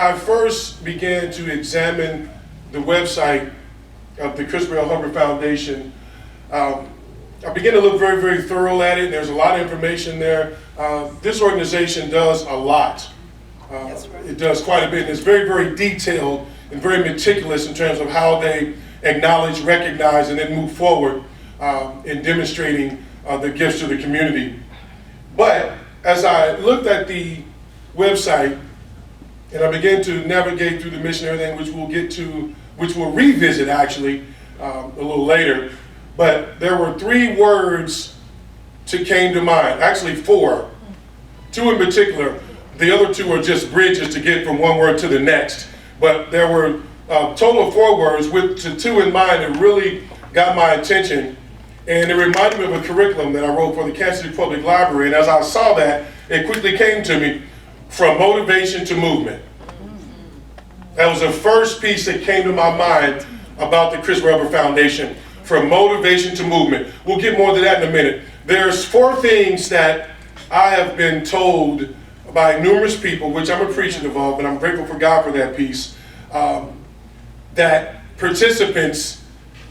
I first began to examine the website of the Christopher L. Hubbard Foundation, I began to look very, very thorough at it. There's a lot of information there. This organization does a lot. It does quite a bit. It's very, very detailed and very meticulous in terms of how they acknowledge, recognize, and then move forward in demonstrating the gifts to the community. But as I looked at the website and I began to navigate through the mission and everything, which we'll get to, which we'll revisit actually a little later, but there were 3 words that came to mind, actually 4, 2 in particular. The other 2 are just bridges to get from one word to the next, but there were a total of 4 words with 2 in mind that really got my attention, and it reminded me of a curriculum that I wrote for the Kansas City Public Library, and as I saw that, it quickly came to me, from motivation to movement. That was the first piece that came to my mind about the Christopher L. Hubbard Foundation, from motivation to movement. We'll get more to that in a minute. There's 4 things that I have been told by numerous people, which I'm appreciative of, and I'm grateful for God for that piece, that participants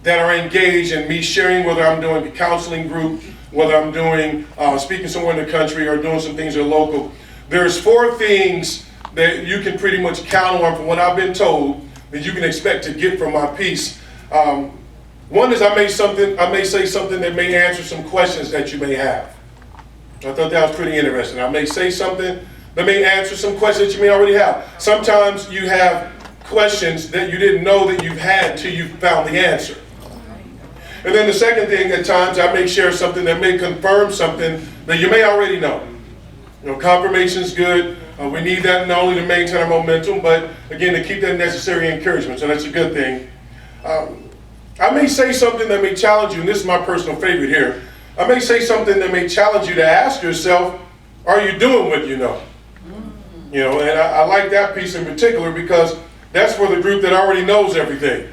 that are engaged in me sharing, whether I'm doing a counseling group, whether I'm doing speaking somewhere in the country or doing some things that are local, there's 4 things that you can pretty much count on from what I've been told that you can expect to get from my piece. One is I may say something that may answer some questions that you may have. I thought that was pretty interesting. I may say something that may answer some questions that you may already have. Sometimes you have questions that you didn't know that you've had till you found the answer. And then the second thing, at times I may share something that may confirm something that you may already know. You know, confirmation is good. We need that not only to maintain our momentum, but again, to keep that necessary encouragement. So that's a good thing. I may say something that may challenge you, and this is my personal favorite here. I may say something that may challenge you to ask yourself, are you doing what you know? You know, and I like that piece in particular because that's for the group that already knows everything.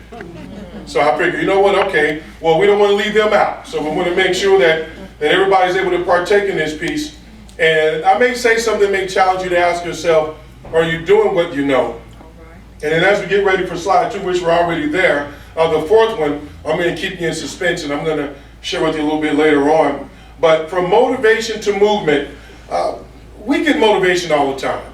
So I figure, you know what, okay, well, we don't want to leave them out. So we want to make sure that everybody's able to partake in this piece. And I may say something that may challenge you to ask yourself, are you doing what you know? And then as we get ready for slide 2, which we're already there, the 4th one, I'm going to keep you in suspense, and I'm going to share with you a little bit later on. But from motivation to movement, we get motivation all the time.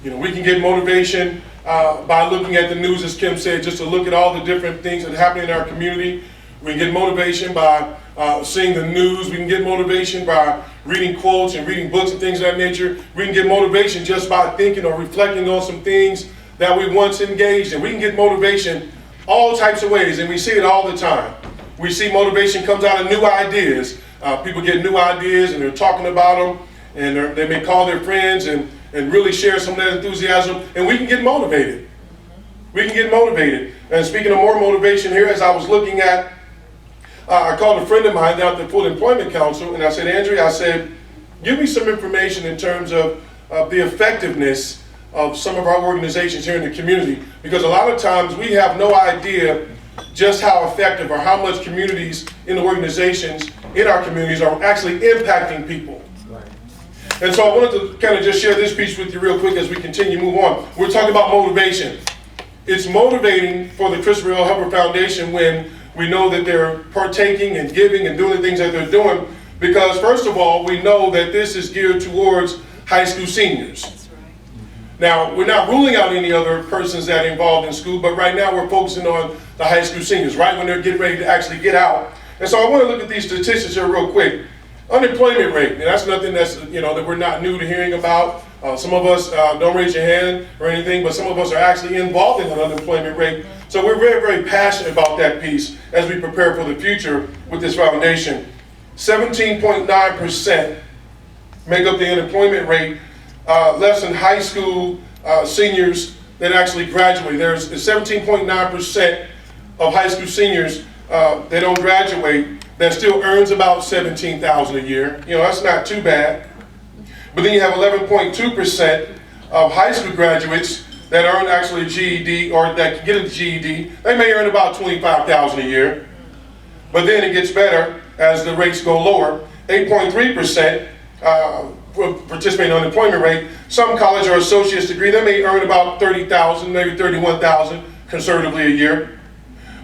You know, we can get motivation by looking at the news, as Kim said, just to look at all the different things that happen in our community. We can get motivation by seeing the news. We can get motivation by reading quotes and reading books and things of that nature. We can get motivation just by thinking or reflecting on some things that we once engaged in. We can get motivation all types of ways, and we see it all the time. We see motivation comes out of new ideas. People get new ideas and they're talking about them, and they may call their friends and really share some of that enthusiasm, and we can get motivated. We can get motivated. And speaking of more motivation here, as I was looking at, I called a friend of mine down at the Full Employment Council, and I said, Andrea, I said, give me some information in terms of the effectiveness of some of our organizations here in the community, because a lot of times we have no idea just how effective or how much communities in the organizations in our communities are actually impacting people. And so I wanted to kind of just share this piece with you real quick as we continue to move on. We're talking about motivation. It's motivating for the Christopher L. Hubbard Foundation when we know that they're partaking and giving and doing the things that they're doing, because first of all, we know that this is geared towards high school seniors. Now, we're not ruling out any other persons that are involved in school, but right now we're focusing on the high school seniors, right when they're getting ready to actually get out. And so I want to look at these statistics here real quick. Unemployment rate, and that's nothing that's, that we're not new to hearing about. Some of us, don't raise your hand or anything, but some of us are actually involved in an unemployment rate. So we're very, very passionate about that piece as we prepare for the future with this foundation. 17.9% make up the unemployment rate. Less than high school seniors that actually graduate. There's 17.9% of high school seniors that don't graduate that still earns about $17,000 a year. That's not too bad. But then you have 11.2% of high school graduates that earn actually a GED or that can get a GED. They may earn about $25,000 a year. But then it gets better as the rates go lower. 8.3% participate in the unemployment rate. Some college or associate's degree, they may earn about 30,000, maybe 31,000 conservatively a year.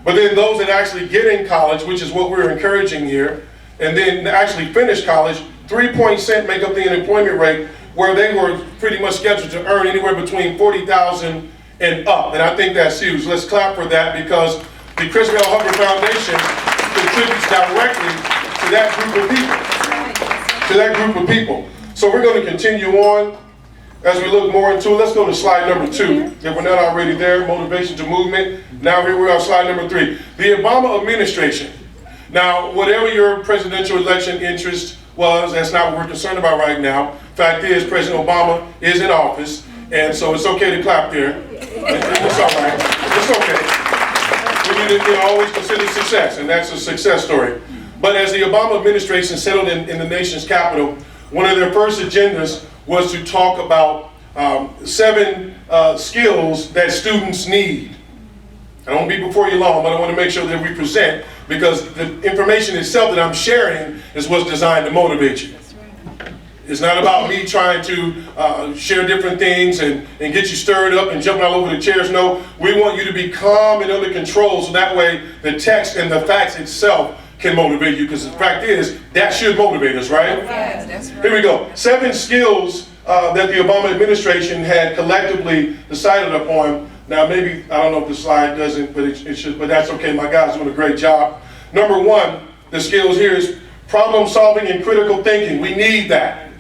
But then those that actually get in college, which is what we're encouraging here, and then actually finish college, 3% make up the unemployment rate, where they were pretty much scheduled to earn anywhere between 40,000 and up. And I think that's huge. Let's clap for that, because the Criswell Hubbard Foundation contributes directly to that group of people. So we're going to continue on as we look more into it. Let's go to slide number 2. If we're not already there, motivation to movement. Now here we are, slide number 3. The Obama administration. Now, whatever your presidential election interest was, that's not what we're concerned about right now. Fact is, President Obama is in office, and so it's okay to clap there. It's all right. It's okay. We need to always consider success, and that's a success story. But as the Obama administration settled in the nation's capital, one of their first agendas was to talk about 7 skills that students need. I don't want to be before you long, but I want to make sure that we present, because the information itself that I'm sharing is what's designed to motivate you. It's not about me trying to share different things and get you stirred up and jumping all over the chairs. No, we want you to be calm and under control, so that way the text and the facts itself can motivate you, because the fact is, that should motivate us, right? Yes, that's right. Here we go. 7 skills that the Obama administration had collectively decided upon. Now, maybe, I don't know if the slide doesn't, but it should, but that's okay. My guy's doing a great job. Number 1, the skills here is problem solving and critical thinking. We need that.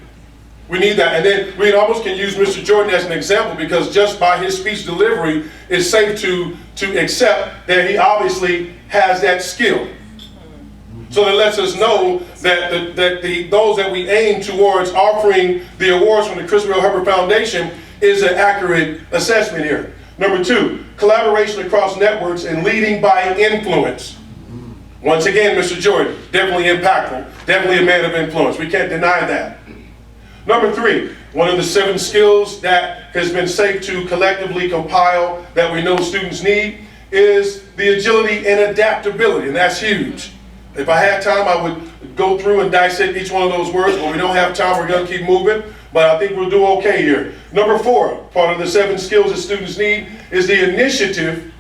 We need that. And then we almost can use Mr. Jordan as an example, because just by his speech delivery, it's safe to accept that he obviously has that skill. So that lets us know that those that we aim towards offering the awards from the Criswell Hubbard Foundation is an accurate assessment here. Number 2, collaboration across networks and leading by influence. Once again, Mr. Jordan, definitely impactful, definitely a man of influence. We can't deny that. Number 3, one of the 7 skills that has been safe to collectively compile that we know students need is the agility and adaptability, and that's huge. If I had time, I would go through and dissect each one of those words, but we don't have time. We're going to keep moving, but I think we'll do okay here. Number 4, part of the 7 skills that students need is the initiative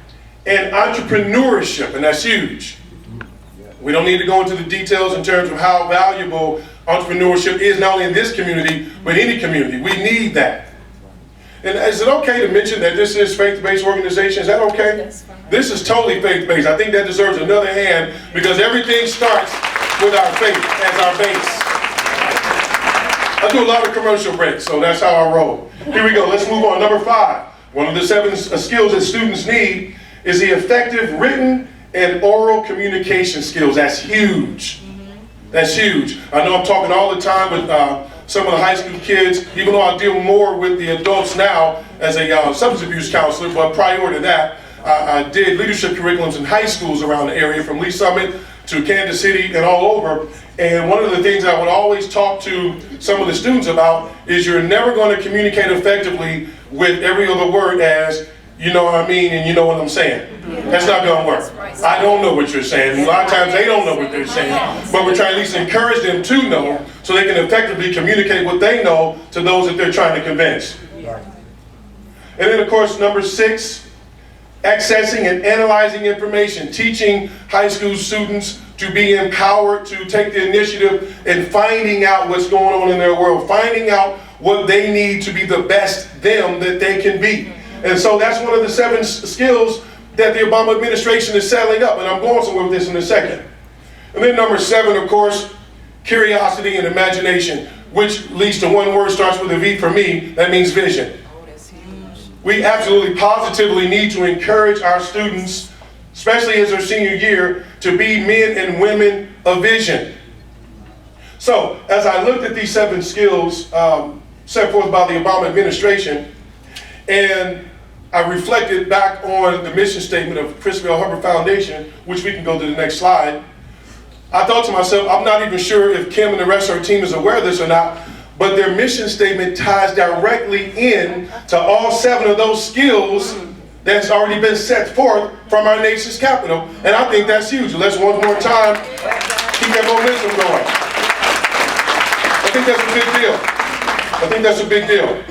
and entrepreneurship, and that's huge. We don't need to go into the details in terms of how valuable entrepreneurship is, not only in this community, but any community. We need that. And is it okay to mention that this is faith-based organization? Is that okay? That's fine. This is totally faith-based. I think that deserves another hand, because everything starts with our faith as our base. I do a lot of commercial breaks, so that's how I roll. Here we go. Let's move on. Number 5. One of the 7 skills that students need is the effective written and oral communication skills. That's huge. That's huge. I know I'm talking all the time with some of the high school kids, even though I deal more with the adults now as a substance abuse counselor, but prior to that, I did leadership curriculums in high schools around the area, from Lee Summit to Kansas City and all over. And one of the things I would always talk to some of the students about is you're never going to communicate effectively with every other word as, you know what I mean, and you know what I'm saying. That's not going to work. I don't know what you're saying. A lot of times they don't know what they're saying, but we're trying to at least encourage them to know, so they can effectively communicate what they know to those that they're trying to convince. And then, of course, number 6, accessing and analyzing information, teaching high school students to be empowered to take the initiative and finding out what's going on in their world, finding out what they need to be the best them that they can be. And so that's one of the 7 skills that the Obama administration is settling up, and I'm going somewhere with this in a second. And then number 7, of course, curiosity and imagination, which leads to one word, starts with a V for me, that means vision. We absolutely positively need to encourage our students, especially as their senior year, to be men and women of vision. So, as I looked at these 7 skills set forth by the Obama administration, and I reflected back on the mission statement of Criswell Hubbard Foundation, which we can go to the next slide, I thought to myself, I'm not even sure if Kim and the rest of her team is aware of this or not, but their mission statement ties directly in to all 7 of those skills that's already been set forth from our nation's capital. And I think that's huge. Let's one more time keep that momentum going. I think that's a big deal. I think that's a big deal.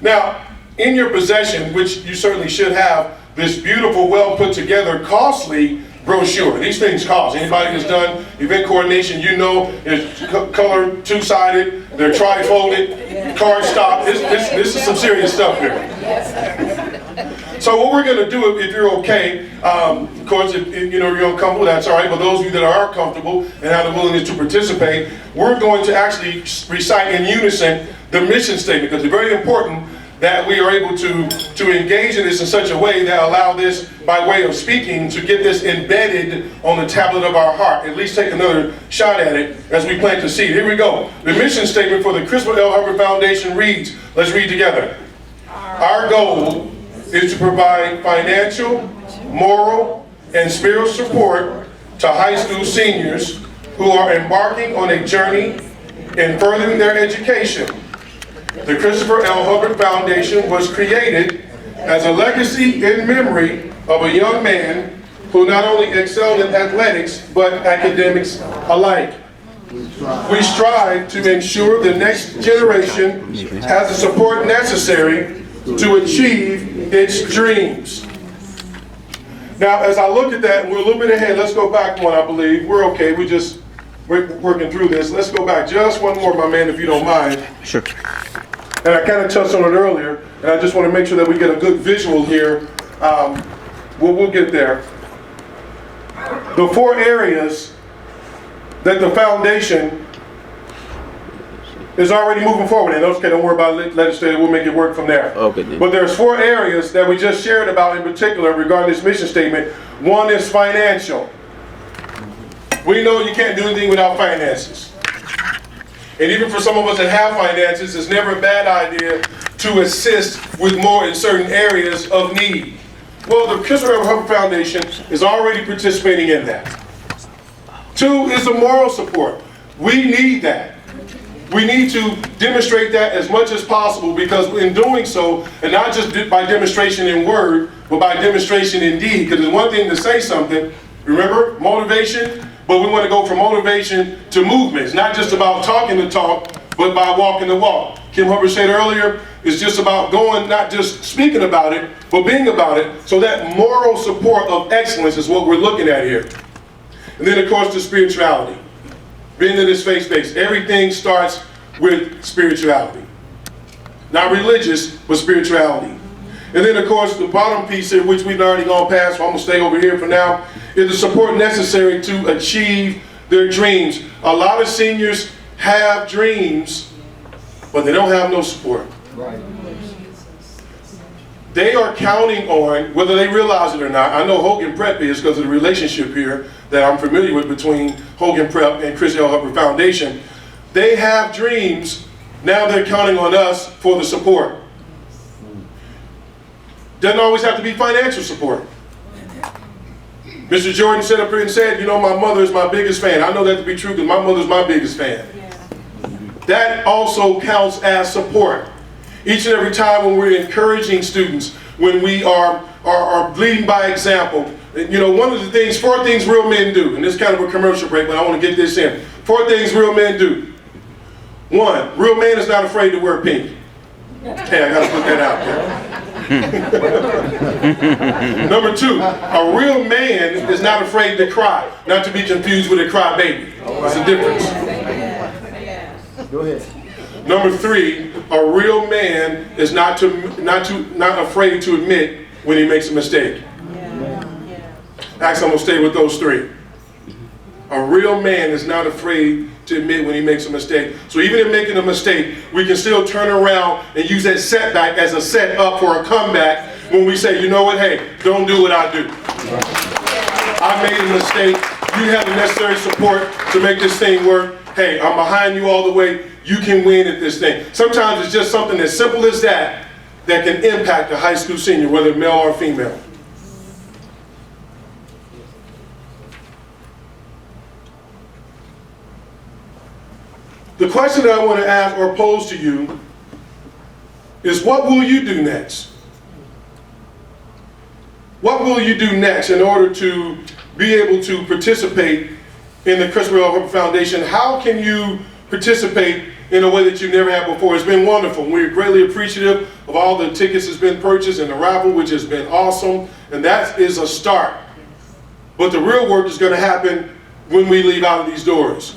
Now, in your possession, which you certainly should have, this beautiful, well put together, costly brochure. These things cost. Anybody that's done event coordination, you know, it's color two-sided, they're tri-folded, card stock. This is some serious stuff here. So what we're going to do, if you're okay, of course, if you're uncomfortable, that's all right. But those of you that are comfortable and have the willingness to participate, we're going to actually recite in unison the mission statement, because it's very important that we are able to engage in this in such a way that allow this, by way of speaking, to get this embedded on the tablet of our heart. At least take another shot at it as we plant the seed. Here we go. The mission statement for the Christopher L. Hubbard Foundation reads, let's read together. Our goal is to provide financial, moral, and spiritual support to high school seniors who are embarking on a journey in furthering their education. The Christopher L. Hubbard Foundation was created as a legacy in memory of a young man who not only excelled in athletics, but academics alike. We strive to ensure the next generation has the support necessary to achieve its dreams. Now, as I look at that, and we're a little bit ahead, let's go back one, I believe. We're okay, we're working through this. Let's go back just one more, my man, if you don't mind. Sure. And I kind of touched on it earlier, and I just want to make sure that we get a good visual here. We'll get there. The 4 areas that the foundation is already moving forward in. Okay, don't worry about legislative, we'll make it work from there. Okay, then. But there's 4 areas that we just shared about in particular regarding this mission statement. One is financial. We know you can't do anything without finances. And even for some of us that have finances, it's never a bad idea to assist with more in certain areas of need. Well, the Christopher L. Hubbard Foundation is already participating in that. 2 is the moral support. We need that. We need to demonstrate that as much as possible, because in doing so, and not just by demonstration in word, but by demonstration in deed, because it's one thing to say something, remember, motivation, but we want to go from motivation to movement. It's not just about talking the talk, but by walking the walk. Kim Hubbard said earlier, it's just about going, not just speaking about it, but being about it. So that moral support of excellence is what we're looking at here. And then, of course, the spirituality. Being in this faith-based, everything starts with spirituality. Not religious, but spirituality. And then, of course, the bottom piece here, which we've already gone past, so I'm going to stay over here for now, is the support necessary to achieve their dreams. A lot of seniors have dreams, but they don't have no support. Right. They are counting on, whether they realize it or not, I know Hogan Prep is because of the relationship here that I'm familiar with between Hogan Prep and Chris L. Hubbard Foundation. They have dreams, now they're counting on us for the support. Doesn't always have to be financial support. Mr. Jordan sat up here and said, you know, my mother is my biggest fan. I know that to be true because my mother's my biggest fan. That also counts as support. Each and every time when we're encouraging students, when we are leading by example, you know, one of the things, 4 things real men do, and this is kind of a commercial break, but I want to get this in. 4 things real men do. 1, real man is not afraid to wear pink. Hey, I got to put that out there. Number 2, a real man is not afraid to cry, not to be confused with a cry baby. There's a difference. Go ahead. Number 3, a real man is not afraid to admit when he makes a mistake. Actually, I'm going to stay with those 3. A real man is not afraid to admit when he makes a mistake. So even in making a mistake, we can still turn around and use that setback as a set-up for a comeback when we say, you know what, hey, don't do what I do. I made a mistake. You have the necessary support to make this thing work. Hey, I'm behind you all the way. You can win at this thing. Sometimes it's just something as simple as that that can impact a high school senior, whether male or female. The question that I want to ask or pose to you is, what will you do next? What will you do next in order to be able to participate in the Christopher L. Hubbard Foundation? How can you participate in a way that you've never had before. It's been wonderful. We're greatly appreciative of all the tickets that's been purchased and the raffle, which has been awesome. And that is a start. But the real work is going to happen when we leave out of these doors.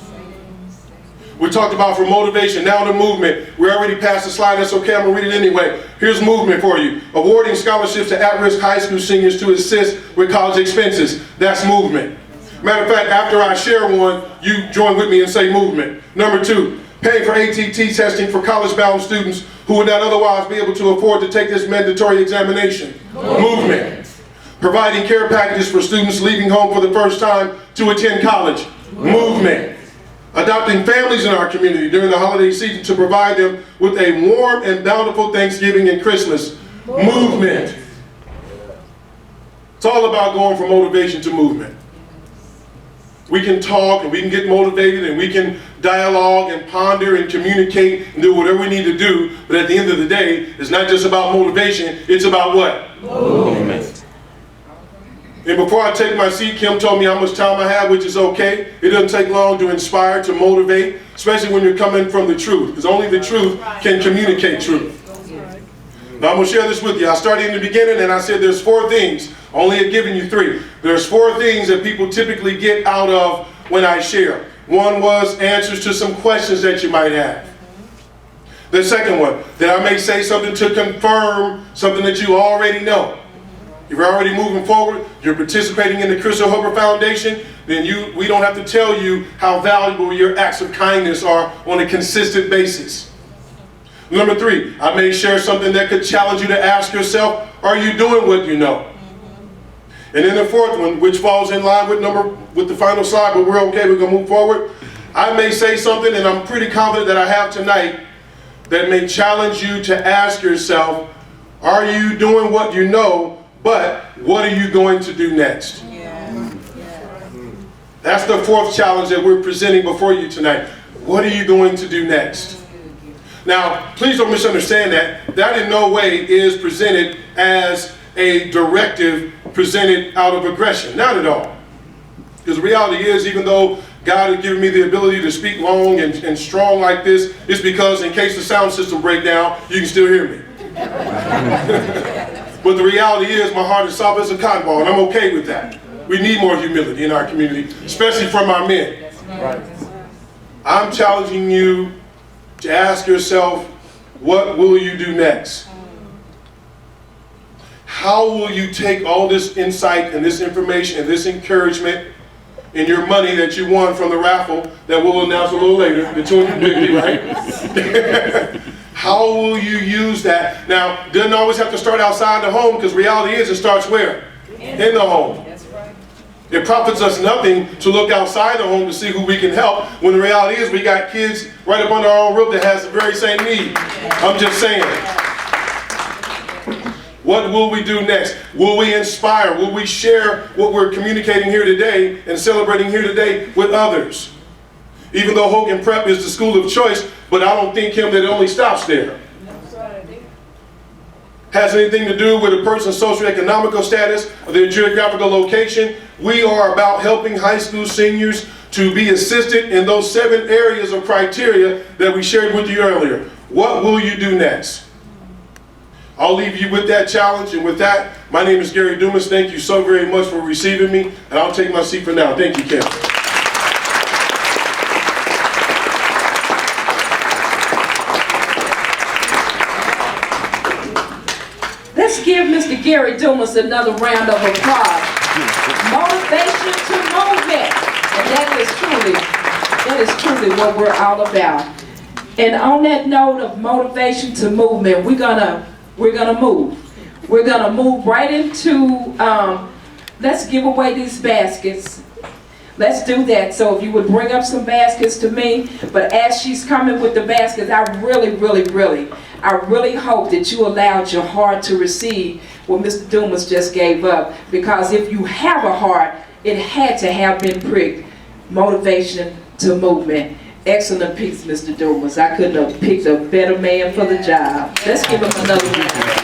We talked about for motivation, now the movement. We're already past the slide, that's okay, I'm going to read it anyway. Here's movement for you. Awarding scholarships to at-risk high school seniors to assist with college expenses. That's movement. Matter of fact, after I share one, you join with me and say movement. Number 2, paying for ATT testing for college-bound students who would not otherwise be able to afford to take this mandatory examination. Movement. Providing care packages for students leaving home for the first time to attend college. Movement. Adopting families in our community during the holiday season to provide them with a warm and bountiful Thanksgiving and Christmas. Movement. It's all about going from motivation to movement. We can talk and we can get motivated and we can dialogue and ponder and communicate and do whatever we need to do, but at the end of the day, it's not just about motivation, it's about what? Movement. And before I take my seat, Kim told me how much time I have, which is okay. It doesn't take long to inspire, to motivate, especially when you're coming from the truth, because only the truth can communicate truth. Now I'm going to share this with you. I started in the beginning and I said there's 4 things. Only have given you 3. There's 4 things that people typically get out of when I share. One was answers to some questions that you might have. The second one, that I may say something to confirm something that you already know. If you're already moving forward, you're participating in the Crystal Hooper Foundation, then we don't have to tell you how valuable your acts of kindness are on a consistent basis. Number 3, I may share something that could challenge you to ask yourself, are you doing what you know? And then the 4th one, which falls in line with the final slide, but we're okay, we're going to move forward. I may say something, and I'm pretty confident that I have tonight, that may challenge you to ask yourself, are you doing what you know? But what are you going to do next? That's the 4th challenge that we're presenting before you tonight. What are you going to do next? Now, please don't misunderstand that. That in no way is presented as a directive presented out of aggression. Not at all. Because the reality is, even though God has given me the ability to speak long and strong like this, it's because in case the sound system breaks down, you can still hear me. But the reality is my heart is soft as a cotton ball, and I'm okay with that. We need more humility in our community, especially from our men. Right. I'm challenging you to ask yourself, what will you do next? How will you take all this insight and this information and this encouragement and your money that you won from the raffle that we'll announce a little later, the $250, right? How will you use that? Now, it doesn't always have to start outside the home, because reality is it starts where? In the home. That's right. It profits us nothing to look outside the home to see who we can help, when the reality is we got kids right up under our own roof that has the very same need. I'm just saying. What will we do next? Will we inspire? Will we share what we're communicating here today and celebrating here today with others? Even though Hogan Prep is the school of choice, but I don't think that it only stops there. Has anything to do with a person's socioeconomical status or their geographical location. We are about helping high school seniors to be assisted in those 7 areas of criteria that we shared with you earlier. What will you do next? I'll leave you with that challenge, and with that, my name is Gary Dumas. Thank you so very much for receiving me, and I'll take my seat for now. Thank you, Kim. Let's give Mr. Gary Dumas another round of applause. Motivation to movement. And that is truly what we're all about. And on that note of motivation to movement, we're gonna move. We're gonna move right into, let's give away these baskets. Let's do that. So if you would bring up some baskets to me, but as she's coming with the baskets, I really hope that you allowed your heart to receive what Mr. Dumas just gave up. Because if you have a heart, it had to have been pricked. Motivation to movement. Excellent piece, Mr. Dumas. I couldn't have picked a better man for the job. Let's give him another round.